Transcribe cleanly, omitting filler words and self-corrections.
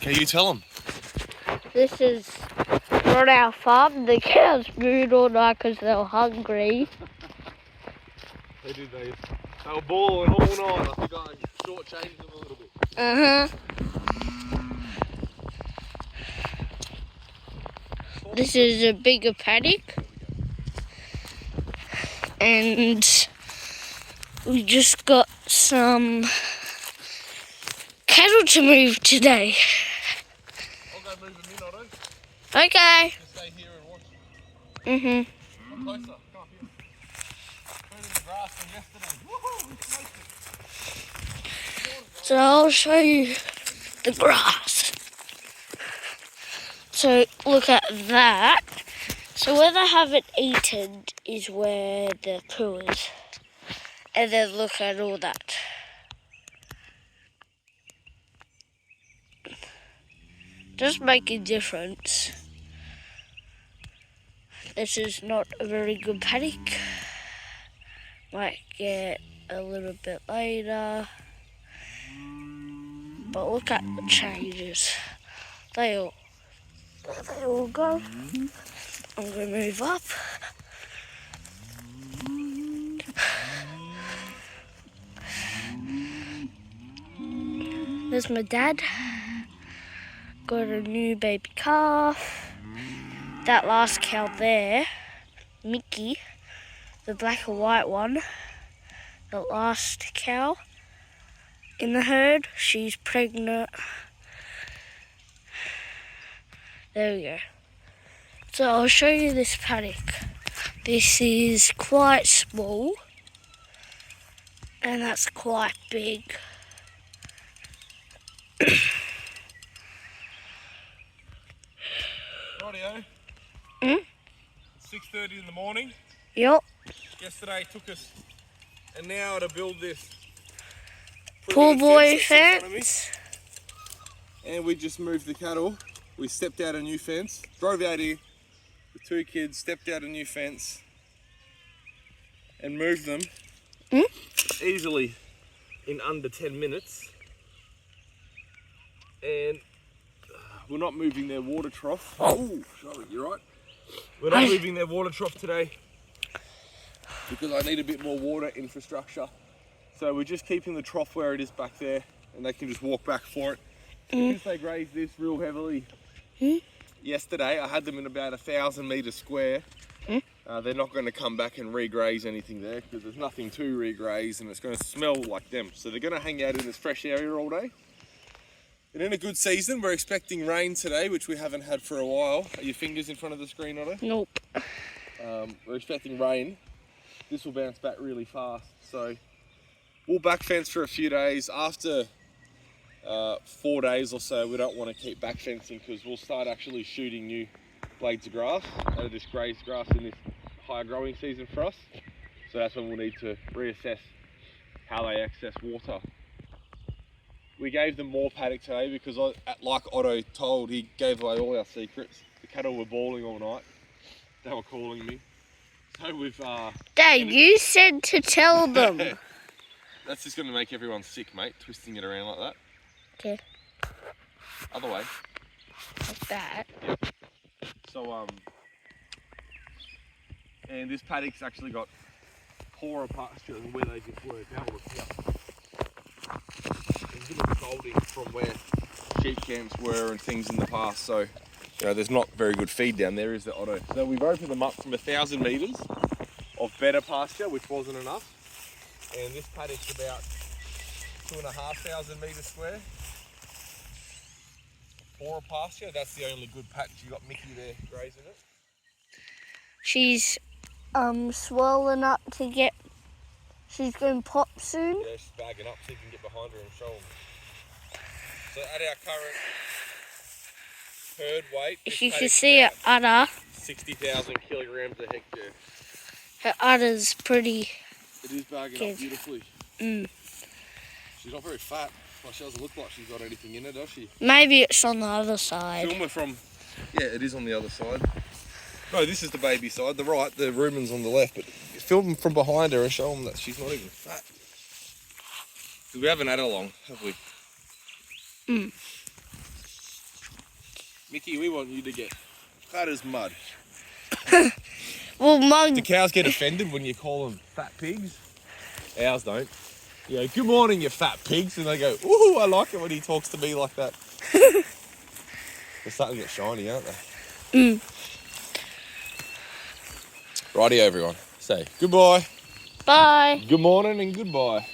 Okay, you tell them. This is not our farm. The cows mooed all night because they were hungry. They did. They were bawling all night. I think I shortchanged them a little bit. This is a bigger paddock. And we just got some cattle to move today. I'll go move them in, Otto. Okay. Just stay here and watch. Mhm. Come closer. Come up here. Put in the grass from yesterday. Woohoo! It's roasted. So I'll show you the grass. So look at that. So where they haven't eaten is where the poo is. And then look at all that. Does make a difference. This is not a very good paddock. Might get a little bit later. But look at the changes. They all go. I'm going to move up. There's my dad. Got a new baby calf. That last cow there, Mickey, the black and white one, the last cow in the herd, she's pregnant. There we go. So I'll show you this paddock. This is quite small, and that's quite big. Rightio. 6:30 in the morning. Yup. Yesterday took us an hour to build this Poor boy fence. fence. And we just moved the cattle. We stepped out a new fence, drove out here with 2 kids, stepped out a new fence and moved them easily in under 10 minutes. And we're not moving their water trough. Oh, Charlotte, you're right. We're not moving their water trough today because I need a bit more water infrastructure. So we're just keeping the trough where it is back there and they can just walk back for it. Because they grazed this real heavily yesterday, I had them in about 1,000 metres square. They're not going to come back and re-graze anything there because there's nothing to re-graze and it's going to smell like them. So they're going to hang out in this fresh area all day. And in a good season, we're expecting rain today, which we haven't had for a while. Are your fingers in front of the screen, Otto? Nope. We're expecting rain. This will bounce back really fast. So we'll back fence for a few days. After 4 days or so, we don't want to keep back fencing because we'll start actually shooting new blades of grass out of this grazed grass in this higher growing season for us. So that's when we'll need to reassess how they access water. We gave them more paddock today because, like Otto told, he gave away all our secrets. The cattle were bawling all night. They were calling me. So we've... Dad, you said to tell them. That's just going to make everyone sick, mate, twisting it around like that. Okay. Other way. Like that. Yep. So, and this paddock's actually got poorer pasture than where they just were. Now look here. There's a bit of folding from where sheep camps were and things in the past, so you know, there's not very good feed down there, is there, Otto? So we've opened them up from 1,000 metres of better pasture, which wasn't enough, and this paddock's about 2,500 metres square. Poorer pasture, that's the only good patch. You got Mickey there grazing it. She's swollen up to get. She's going to pop soon. Yeah, she's bagging up so you can get behind her and show them. So at our current herd weight, If you can see her udder, 60,000 kilograms a hectare. her udder's pretty. It is bagging up beautifully. She's not very fat. Well, she doesn't look like she's got anything in her, does she? Maybe it's on the other side. Film her from... Yeah, it is on the other side. No, this is the baby side. The right, the rumen's on the left, but film them from behind her and show them that she's not even fat. Because we haven't had her long, have we? Mickey, we want you to get fat as mud. Well, Mum, Do cows get offended when you call them fat pigs? Ours don't. You go, good morning, you fat pigs. And they go, ooh, I like it when he talks to me like that. They're starting to get shiny, aren't they? Rightio, everyone. Say goodbye, bye. good morning, and goodbye.